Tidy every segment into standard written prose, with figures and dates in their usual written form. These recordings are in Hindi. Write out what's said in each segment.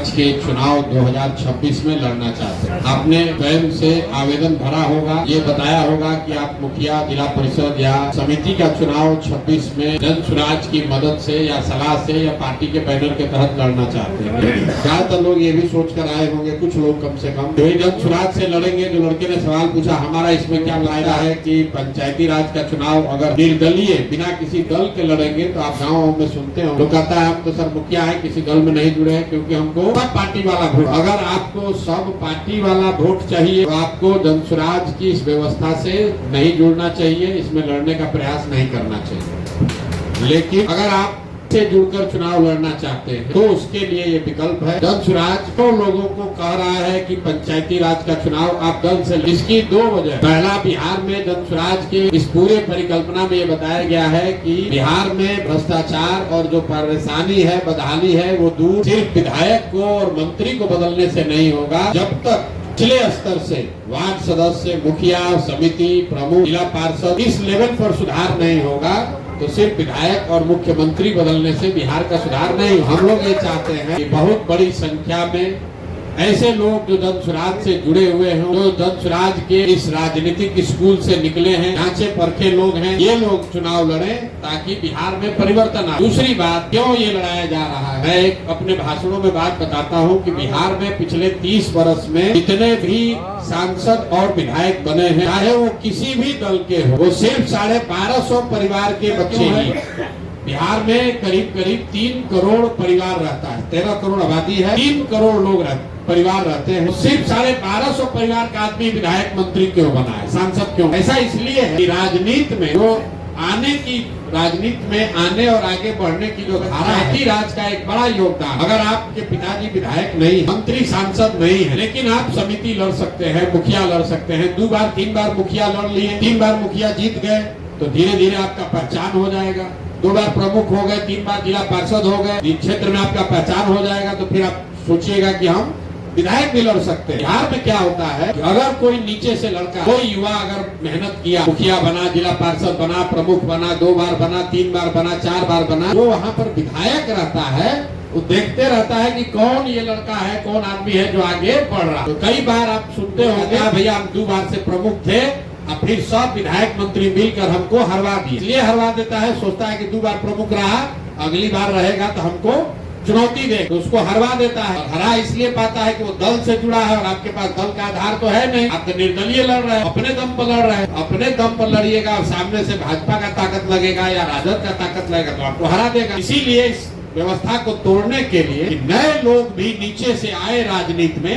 स्वराज के चुनाव 2026 में लड़ना चाहते हैं। आपने स्वयं से आवेदन भरा होगा, ये बताया होगा कि आप मुखिया, जिला परिषद या समिति का चुनाव 26 में जन स्वराज की मदद से या सलाह से या पार्टी के बैनर के तहत लड़ना चाहते हैं। ज्यादातर लोग ये भी सोच कर आए होंगे, कुछ लोग कम से कम, जो जन स्वराज से लड़ेंगे। जो लड़के ने सवाल पूछा, हमारा इसमें क्या फायदा है कि पंचायती राज का चुनाव अगर निर्दलीय बिना किसी दल के लड़ेंगे तो आप गाँव में सुनते हो लोग कहता है हम तो सर मुखिया है, किसी दल में नहीं जुड़े हैं क्योंकि हमको सब पार्टी वाला वोट। अगर आपको सब पार्टी वाला वोट चाहिए तो आपको जन स्वराज की इस व्यवस्था से नहीं जुड़ना चाहिए, इसमें लड़ने का प्रयास नहीं करना चाहिए। लेकिन अगर आप से जुड़कर चुनाव लड़ना चाहते हैं तो उसके लिए ये विकल्प है। जन स्वराज तो लोगों को कह रहा है कि पंचायती राज का चुनाव आप दल से, इसकी दो वजह। पहला, बिहार में जन स्वराज के इस पूरे परिकल्पना में ये बताया गया है कि बिहार में भ्रष्टाचार और जो परेशानी है, बदहाली है, वो दूर सिर्फ विधायक को और मंत्री को बदलने से नहीं होगा। जब तक निचले स्तर से वार्ड सदस्य, मुखिया, समिति प्रमुख, जिला पार्षद इस लेवल पर सुधार नहीं होगा तो सिर्फ विधायक और मुख्यमंत्री बदलने से बिहार का सुधार नहीं। हम लोग ये चाहते हैं कि बहुत बड़ी संख्या में ऐसे लोग जो जन स्वराज से जुड़े हुए हैं, जो जन स्वराज के इस राजनीतिक स्कूल से निकले हैं, जांचे परखे लोग हैं, ये लोग चुनाव लड़े ताकि बिहार में परिवर्तन आए। दूसरी बात, क्यों ये लड़ाया जा रहा है, मैं एक अपने भाषणों में बात बताता हूँ कि बिहार में पिछले 30 वर्ष में जितने भी सांसद और विधायक बने हैं, चाहे वो किसी भी दल के हो, वो सिर्फ 1250 परिवार के बच्चे हैं। बिहार में करीब 3 करोड़ परिवार रहता है, 13 करोड़ आबादी है, 3 करोड़ लोग परिवार रहते हैं। सिर्फ 1250 परिवार का आदमी विधायक मंत्री क्यों बना है, सांसद क्यों? ऐसा इसलिए है कि राजनीति में जो राजनीति में आने और आगे बढ़ने की जो धारा है, राज का एक बड़ा योगदान। अगर आपके पिताजी विधायक नहीं, मंत्री, सांसद नहीं है, लेकिन आप समिति लड़ सकते हैं, मुखिया लड़ सकते हैं, 2 बार 3 बार मुखिया लड़ लिए, 3 बार मुखिया जीत गए तो धीरे धीरे आपका पहचान हो जाएगा। 2 बार प्रमुख हो गए, 3 बार जिला पार्षद हो गए, इस क्षेत्र में आपका पहचान हो जाएगा तो फिर आप सोचिएगा कि हम विधायक भी लड़ सकते हैं। बिहार में क्या होता है कि अगर कोई नीचे से लड़का, कोई युवा अगर मेहनत किया, मुखिया बना, जिला पार्षद बना, प्रमुख बना, 2 बार बना, 3 बार बना, 4 बार बना, वो वहाँ पर विधायक रहता है, वो देखते रहता है कि कौन ये लड़का है, कौन आदमी है जो आगे बढ़ रहा है। तो कई बार आप सुनते होंगे, भैया हम 2 बार से प्रमुख थे, अब फिर सब विधायक मंत्री मिलकर हमको हरवा दिए। इसलिए हरवा देता है, सोचता है कि 2 बार प्रमुख रहा, अगली बार रहेगा तो हमको चुनौती दे, तो उसको हरवा देता है। और हरा इसलिए पाता है कि वो दल से जुड़ा है और आपके पास दल का आधार तो है नहीं, आप तो निर्दलीय लड़ रहे हैं, अपने दम पर लड़ रहे हैं। अपने दम पर लड़िएगा और सामने से भाजपा का ताकत लगेगा या राजद का ताकत लगेगा तो आपको हरा देगा। इसीलिए इस व्यवस्था को तोड़ने के लिए नए लोग भी नीचे से आए राजनीति में,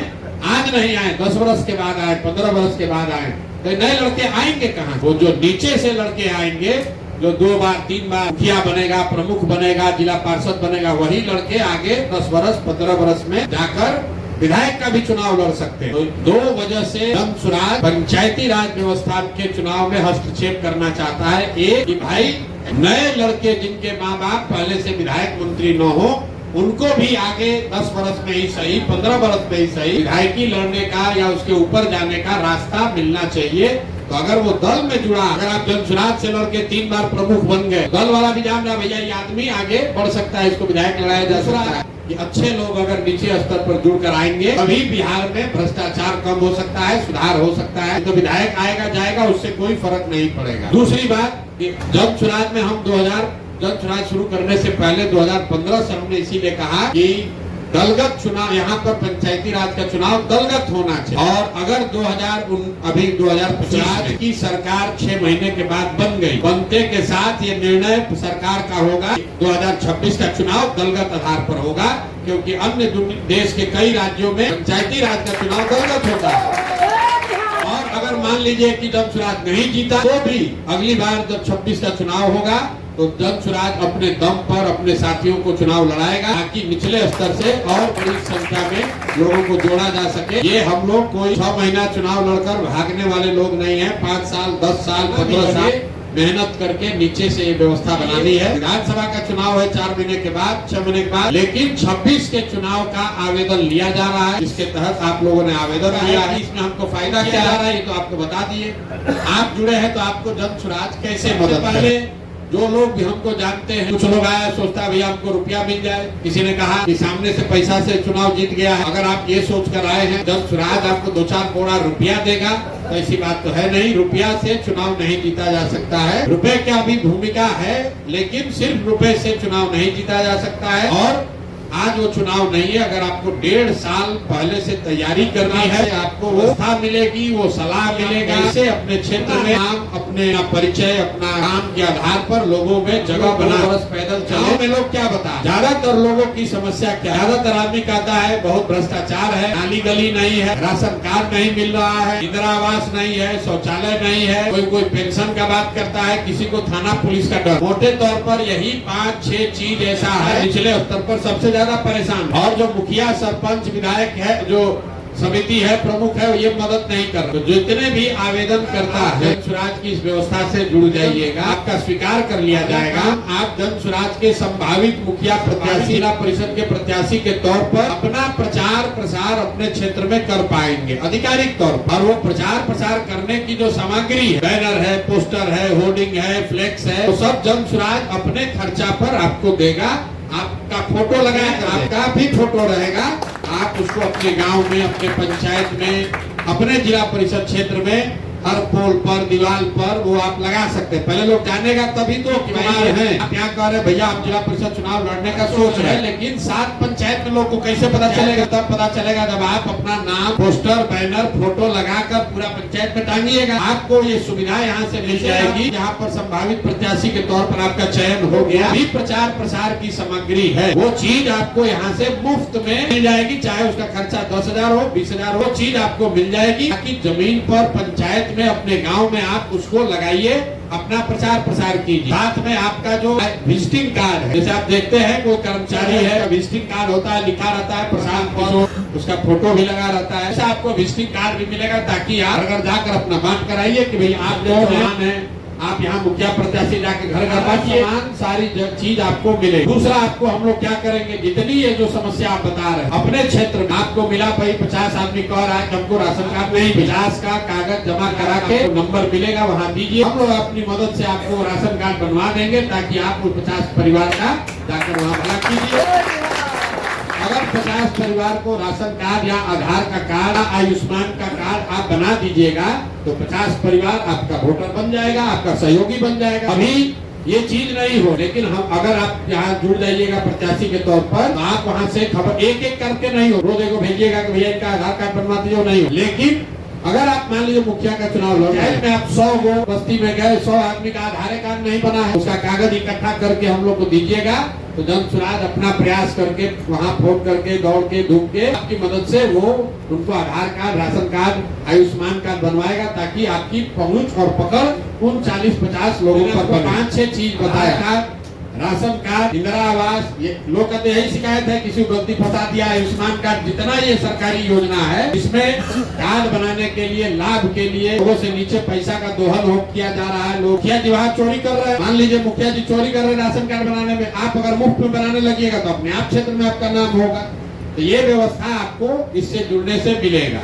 आज नहीं आए, 10 वर्ष के बाद आए, 15 वर्ष के बाद आए, तो नए लड़के आएंगे कहाँ? वो जो नीचे से लड़के आएंगे, जो 2 बार 3 बार मुखिया बनेगा, प्रमुख बनेगा, जिला पार्षद बनेगा, वही लड़के आगे 10 वर्ष 15 वर्ष में जाकर विधायक का भी चुनाव लड़ सकते हैं। तो 2 वजह से जन स्वराज पंचायती राज व्यवस्था के चुनाव में हस्तक्षेप करना चाहता है। एक कि भाई नए लड़के जिनके माँ बाप पहले से विधायक मंत्री न हो, उनको भी आगे 10 वर्ष में ही सही, 15 वर्ष में ही सही, विधायकी लड़ने का या उसके ऊपर जाने का रास्ता मिलना चाहिए। तो अगर वो दल में जुड़ा, अगर आप जन स्वराज से लड़के 3 बार प्रमुख बन गए, दल वाला भी जान रहा भैया ये आदमी आगे बढ़ सकता है, इसको विधायक लड़ाया जा सकता है। कि अच्छे लोग अगर नीचे स्तर पर जुड़कर आएंगे तभी बिहार में भ्रष्टाचार कम हो सकता है, सुधार हो सकता है। तो विधायक आएगा जाएगा, उससे कोई फर्क नहीं पड़ेगा। दूसरी बात, जन स्वराज में हम जन स्वराज शुरू करने से पहले 2015 से हमने इसीलिए कहा कि दलगत चुनाव, यहाँ पर पंचायती राज का चुनाव दलगत होना चाहिए। और अगर 2050 की सरकार 6 महीने के बाद बन गई, बनते के साथ ये निर्णय सरकार का होगा, 2026 का चुनाव दलगत आधार पर होगा, क्योंकि अन्य देश के कई राज्यों में पंचायती राज का चुनाव दलगत होता है। और अगर मान लीजिए कि जन स्वराज नहीं जीता तो भी अगली बार जब 26 का चुनाव होगा तो जन स्वराज अपने दम पर अपने साथियों को चुनाव लड़ाएगा ताकि निचले स्तर से और बड़ी संख्या में लोगों को जोड़ा जा सके। ये हम लोग कोई 6 महीना चुनाव लड़कर भागने वाले लोग नहीं है। 5 साल 10 साल 15 साल मेहनत करके नीचे से ये व्यवस्था बनानी है। विधानसभा का चुनाव है 4 महीने के बाद, 6 महीने के बाद, लेकिन 26 के चुनाव का आवेदन लिया जा रहा है, जिसके तहत आप लोगों ने आवेदन दिया है। इसमें हमको फायदा क्या आ रहा है ये तो आपको बता दिए। आप जुड़े हैं तो आपको जन स्वराज कैसे मदद, पहले जो लोग भी हमको जानते हैं, कुछ लोग आया सोचता है भैया हमको रुपया मिल जाए, किसी ने कहा कि सामने से पैसा से चुनाव जीत गया है। अगर आप ये सोच कर आए हैं जन सुराज आपको 2-4 करोड़ रुपया देगा, तो ऐसी बात तो है नहीं। रुपया से चुनाव नहीं जीता जा सकता है। रुपए का भी भूमिका है, लेकिन सिर्फ रुपए से चुनाव नहीं जीता जा सकता है। और आज वो चुनाव नहीं है। अगर आपको 1.5 साल पहले से तैयारी करनी है, आपको व्यवस्था मिलेगी, वो सलाह मिलेगा, कैसे अपने क्षेत्र में नाम, अपने परिचय, अपना काम के आधार पर लोगों में जगह बना। बस पैदल चले में लोग क्या बताएं? ज्यादातर लोगों की समस्या क्या? ज्यादातर आदमी कहता है बहुत भ्रष्टाचार है, नाली गली नहीं है, राशन कार्ड नहीं मिल रहा है, इंदिरा आवास नहीं है, शौचालय नहीं है, कोई पेंशन का बात करता है, किसी को थाना पुलिस का डर। मोटे तौर पर यही 5-6 चीज ऐसा है निचले स्तर पर सबसे ज्यादा परेशान। और जो मुखिया, सरपंच, विधायक है, जो समिति है, प्रमुख है, ये मदद नहीं कर रहे। तो जितने भी आवेदन करता है जन सुराज की इस व्यवस्था से जुड़ जाइएगा, आपका स्वीकार कर लिया जाएगा। आप जन सुराज के संभावित मुखिया प्रत्याशी, जिला परिषद के प्रत्याशी के तौर पर अपना प्रचार प्रसार अपने क्षेत्र में कर पाएंगे आधिकारिक तौर पर। और वो प्रचार प्रसार करने की जो सामग्री है, बैनर है, पोस्टर है, होर्डिंग है, फ्लेक्स है, वो सब जन सुराज अपने खर्चा पर आपको देगा। आपका फोटो लगाएगा, आपका भी फोटो रहेगा। आप उसको अपने गांव में, अपने पंचायत में, अपने जिला परिषद क्षेत्र में हर पोल पर, दीवार पर वो आप लगा सकते हैं। पहले लोग जानेगा तभी तो कि हैं। आप यहाँ कह रहे भैया आप जिला परिषद चुनाव लड़ने का सोच रहे हैं, लेकिन 7 पंचायत में लोग को कैसे पता चलेगा? तब पता चलेगा जब आप अपना नाम, पोस्टर, बैनर, फोटो लगाकर पूरा पंचायत में टांगिएगा। आपको ये सुविधा यहाँ से मिल जाएगी। यहाँ पर संभावित प्रत्याशी के तौर पर आपका चयन हो गया, भी प्रचार प्रसार की सामग्री है, वो चीज आपको यहाँ से मुफ्त में मिल जाएगी। चाहे उसका खर्चा 10,000 हो, 20,000 हो, चीज आपको मिल जाएगी। ताकि जमीन पर पंचायत में, अपने गांव में आप उसको लगाइए, अपना प्रचार प्रसार कीजिए। साथ में आपका जो विजिटिंग कार्ड है, जैसे आप देखते हैं कोई कर्मचारी है, विजिटिंग कार्ड होता है, लिखा रहता है प्रशांत किशोर, उसका फोटो भी लगा रहता है। ऐसा आपको विजिटिंग कार्ड भी मिलेगा, ताकि आप अगर जाकर अपना मान कराइए कि भाई आप जो है, आप यहाँ मुखिया प्रत्याशी जाके घर घर बांटिए, सारी चीज आपको मिले। दूसरा, आपको हम लोग क्या करेंगे, जितनी ये जो समस्या आप बता रहे हैं अपने क्षेत्र में, आपको मिला भाई 50 आदमी कह रहा है कि हमको राशन कार्ड नहीं, 50 का कागज जमा करा के नंबर मिलेगा, वहाँ दीजिए। हम लोग अपनी मदद से आपको राशन कार्ड बनवा देंगे, ताकि आप उस 50 परिवार का जाकर वहाँ भला कीजिए। अगर 50 परिवार को राशन कार्ड या आधार का कार्ड, आयुष्मान का कार्ड आप बना दीजिएगा, तो 50 परिवार आपका वोटर बन जाएगा, आपका सहयोगी बन जाएगा। अभी ये चीज नहीं हो, लेकिन हम अगर आप यहाँ जुड़ जाइएगा प्रत्याशी के तौर पर, तो आप वहाँ से खबर एक एक करके नहीं हो, रोज को भेजिएगा कि भैया इनका आधार कार्ड बनवा दीजिए, नहीं हो। लेकिन अगर आप मान लीजिए मुखिया का चुनाव लड़ रहे हैं, आप 100 गो बस्ती में गए, 100 आदमी का आधार कार्ड नहीं बना है, उसका कागज इकट्ठा करके हम लोग को दीजिएगा, तो जन सुराज अपना प्रयास करके, वहाँ फोन करके, दौड़ के, धूप के, आपकी मदद से वो उनको Aadhaar card, ration card, Ayushman card बनवाएगा, ताकि आपकी पहुंच और पकड़ उन 40-50 लोगों पर 5-6 चीज बताया। राशन कार्ड, इंदिरा आवास, ये लोग कहते यही शिकायत है, किसी को गलती फंसा दिया। आयुष्मान कार्ड, जितना ये सरकारी योजना है, इसमें कार्ड बनाने के लिए, लाभ के लिए लोगों से नीचे पैसा का दोहन किया जा रहा है। लोग मुखिया जी वहाँ चोरी कर रहे हैं, मान लीजिए मुखिया जी चोरी कर रहे हैं राशन कार्ड बनाने में, आप अगर मुफ्त में बनाने लगिएगा तो अपने आप क्षेत्र में आपका नाम होगा। तो ये व्यवस्था आपको इससे जुड़ने से मिलेगा।